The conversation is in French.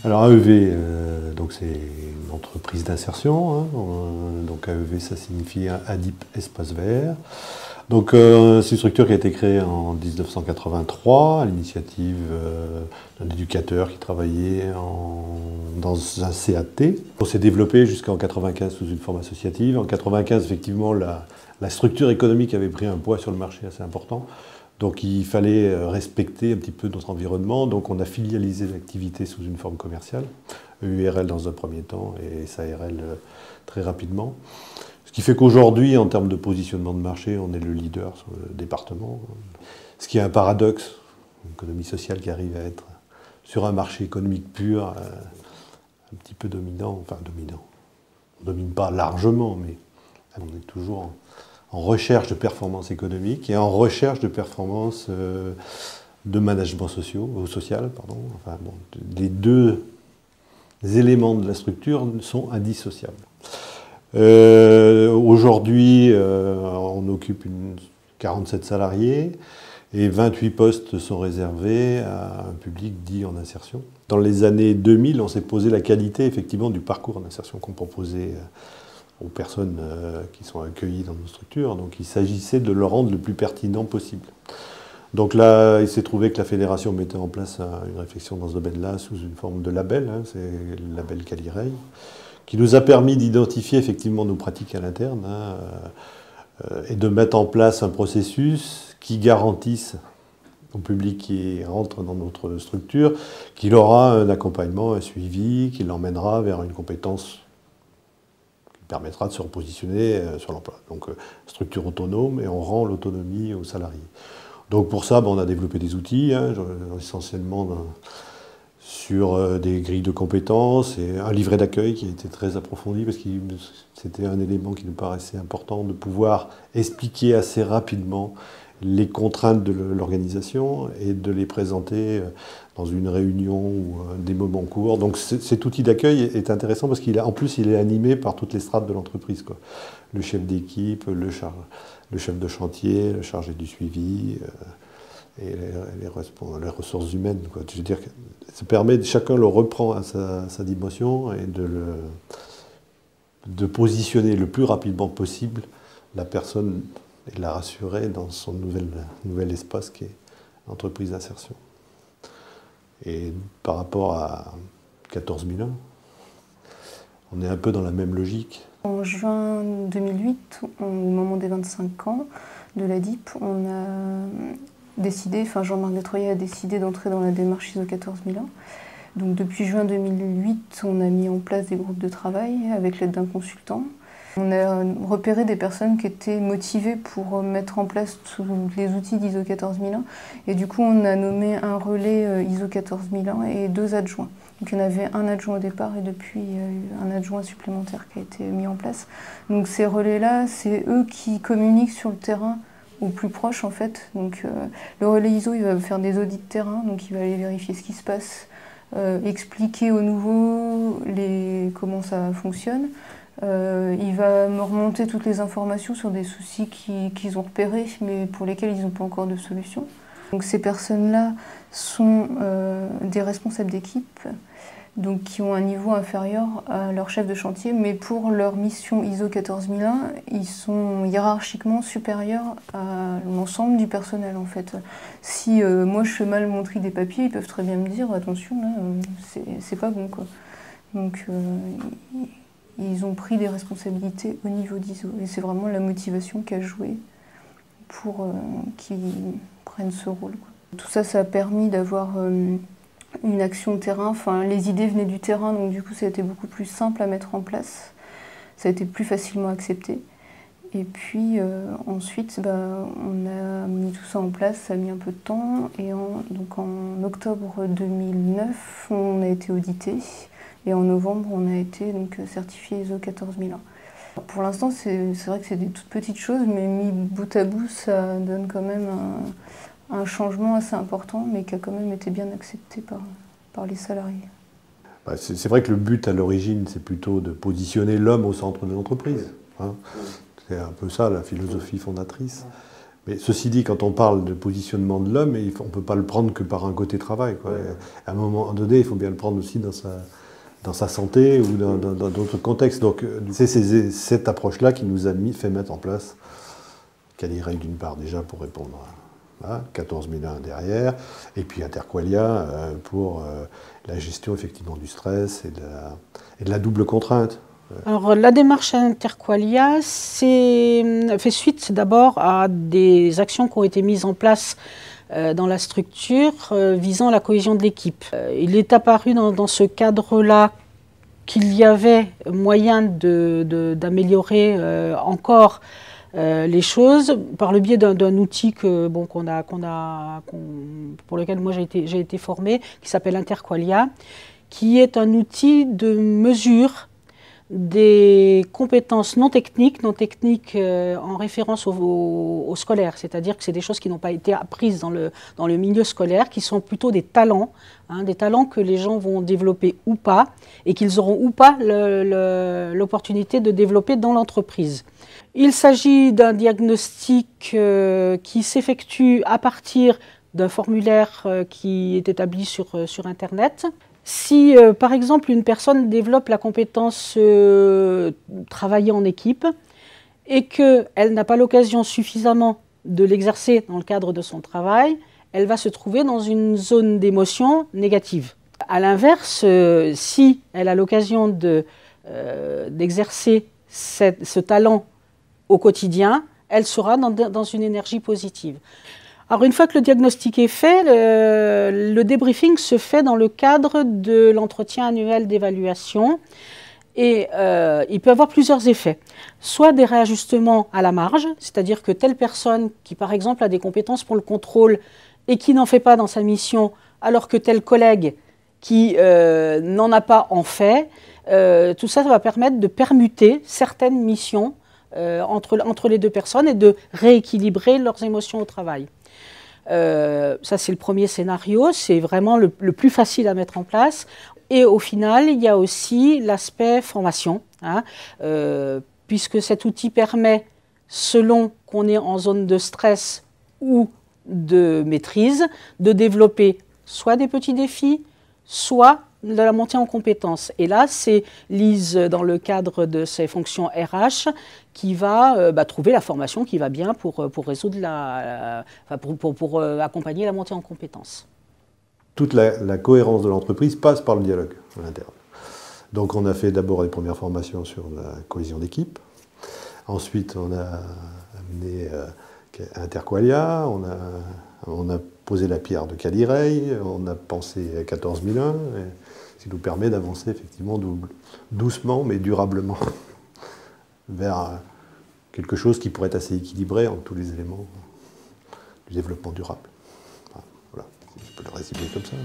Alors AEV, donc c'est une entreprise d'insertion, hein, donc AEV ça signifie ADIP Espace Vert. Donc c'est une structure qui a été créée en 1983 à l'initiative d'un éducateur qui travaillait dans un CAT. On s'est développé jusqu'en 1995 sous une forme associative. En 1995, effectivement, la structure économique avait pris un poids sur le marché assez important. Donc il fallait respecter un petit peu notre environnement, donc on a filialisé l'activité sous une forme commerciale, EURL dans un premier temps et SARL très rapidement. Ce qui fait qu'aujourd'hui, en termes de positionnement de marché, on est le leader sur le département. Ce qui est un paradoxe, une économie sociale qui arrive à être sur un marché économique pur, un petit peu dominant, enfin dominant. On ne domine pas largement, mais on est toujours en recherche de performance économique et en recherche de performance de management social. Enfin, bon, les deux éléments de la structure sont indissociables. Aujourd'hui, on occupe 47 salariés et 28 postes sont réservés à un public dit en insertion. Dans les années 2000, on s'est posé la qualité effectivement du parcours en insertion qu'on proposait aux personnes qui sont accueillies dans nos structures. Donc il s'agissait de le rendre le plus pertinent possible. Donc là, il s'est trouvé que la fédération mettait en place une réflexion dans ce domaine-là sous une forme de label, hein, c'est le label Calireil, qui nous a permis d'identifier effectivement nos pratiques à l'interne et de mettre en place un processus qui garantisse au public qui rentre dans notre structure qu'il aura un accompagnement, un suivi, qui l'emmènera vers une compétence permettra de se repositionner sur l'emploi. Donc structure autonome et on rend l'autonomie aux salariés. Donc pour ça, on a développé des outils, hein, essentiellement sur des grilles de compétences et un livret d'accueil qui a été très approfondi parce que c'était un élément qui nous paraissait important de pouvoir expliquer assez rapidement les contraintes de l'organisation et de les présenter dans une réunion ou des moments courts. Donc cet outil d'accueil est intéressant parce qu'en plus il est animé par toutes les strates de l'entreprise, quoi. Le chef d'équipe, le chef de chantier, le chargé du suivi et les ressources humaines, quoi. Je veux dire que ça permet, chacun le reprend à sa dimension et de positionner le plus rapidement possible la personne et la rassurer dans son nouvel espace qui est l'entreprise d'insertion. Et par rapport à 14001, on est un peu dans la même logique. En juin 2008, au moment des 25 ans de la DIP, on a décidé, Jean-Marc Détroyer a décidé d'entrer dans la démarche ISO 14001. Donc depuis juin 2008, on a mis en place des groupes de travail avec l'aide d'un consultant. On a repéré des personnes qui étaient motivées pour mettre en place tous les outils d'ISO 14001 et du coup on a nommé un relais ISO 14001 et 2 adjoints. Donc il y en avait un adjoint au départ et depuis il y a eu un adjoint supplémentaire qui a été mis en place. Donc ces relais-là, c'est eux qui communiquent sur le terrain au plus proche en fait. Donc le relais ISO il va faire des audits de terrain, donc il va aller vérifier ce qui se passe, expliquer aux nouveaux comment ça fonctionne. Il va me remonter toutes les informations sur des soucis qu'ils ont repérés, mais pour lesquels ils n'ont pas encore de solution. Donc ces personnes-là sont des responsables d'équipe, donc qui ont un niveau inférieur à leur chef de chantier, mais pour leur mission ISO 14001, ils sont hiérarchiquement supérieurs à l'ensemble du personnel en fait. Si moi je fais mal mon tri des papiers, ils peuvent très bien me dire attention là, c'est pas bon quoi. Donc ils ont pris des responsabilités au niveau d'ISO. Et c'est vraiment la motivation qui a joué pour qu'ils prennent ce rôle, quoi. Tout ça, ça a permis d'avoir une action terrain. Enfin, les idées venaient du terrain, donc du coup, ça a été beaucoup plus simple à mettre en place. Ça a été plus facilement accepté. Et puis ensuite, on a mis tout ça en place, ça a mis un peu de temps. Et donc en octobre 2009, on a été audité. Et en novembre, on a été donc certifié ISO 14001. Pour l'instant, c'est vrai que c'est des toutes petites choses, mais mis bout à bout, ça donne quand même un changement assez important, mais qui a quand même été bien accepté par les salariés. C'est vrai que le but à l'origine, c'est plutôt de positionner l'homme au centre de l'entreprise, hein. C'est un peu ça la philosophie fondatrice. Mais ceci dit, quand on parle de positionnement de l'homme, on ne peut pas le prendre que par un côté travail, quoi. À un moment donné, il faut bien le prendre aussi dans sa santé ou dans d'autres contextes. Donc c'est cette approche-là qui nous a fait mettre en place Caliray d'une part déjà pour répondre à 14001 derrière, et puis Interqualia pour la gestion effectivement du stress et de la double contrainte. Alors, la démarche Interqualia fait suite d'abord à des actions qui ont été mises en place dans la structure visant la cohésion de l'équipe. Il est apparu dans ce cadre-là qu'il y avait moyen d'améliorer encore les choses par le biais d'un outil pour lequel moi j'ai été formée, qui s'appelle Interqualia, qui est un outil de mesure des compétences non techniques en référence aux scolaires, c'est-à-dire que c'est des choses qui n'ont pas été apprises dans le milieu scolaire, qui sont plutôt des talents que les gens vont développer ou pas, et qu'ils auront ou pas l'opportunité de développer dans l'entreprise. Il s'agit d'un diagnostic qui s'effectue à partir d'un formulaire qui est établi sur Internet. Si, par exemple, une personne développe la compétence travailler en équipe et qu'elle n'a pas l'occasion suffisamment de l'exercer dans le cadre de son travail, elle va se trouver dans une zone d'émotion négative. À l'inverse, si elle a l'occasion d'exercer ce talent au quotidien, elle sera dans une énergie positive. Alors une fois que le diagnostic est fait, le débriefing se fait dans le cadre de l'entretien annuel d'évaluation et il peut avoir plusieurs effets. Soit des réajustements à la marge, c'est-à-dire que telle personne qui par exemple a des compétences pour le contrôle et qui n'en fait pas dans sa mission, alors que tel collègue qui n'en a pas en fait, tout ça va permettre de permuter certaines missions entre les deux personnes et de rééquilibrer leurs émotions au travail. Ça, c'est le premier scénario, c'est vraiment le plus facile à mettre en place. Et au final, il y a aussi l'aspect formation, puisque cet outil permet, selon qu'on est en zone de stress ou de maîtrise, de développer soit des petits défis, soit de la montée en compétences. Et là, c'est Lise, dans le cadre de ses fonctions RH, qui va trouver la formation qui va bien pour résoudre pour accompagner la montée en compétences. Toute la cohérence de l'entreprise passe par le dialogue à l'interne. Donc on a fait d'abord les premières formations sur la cohésion d'équipe. Ensuite, on a amené Interqualia, on a posé la pierre de Caliray, on a pensé à 14001, ce qui nous permet d'avancer effectivement doucement mais durablement vers quelque chose qui pourrait être assez équilibré entre tous les éléments du développement durable. Voilà, je peux le résumer comme ça.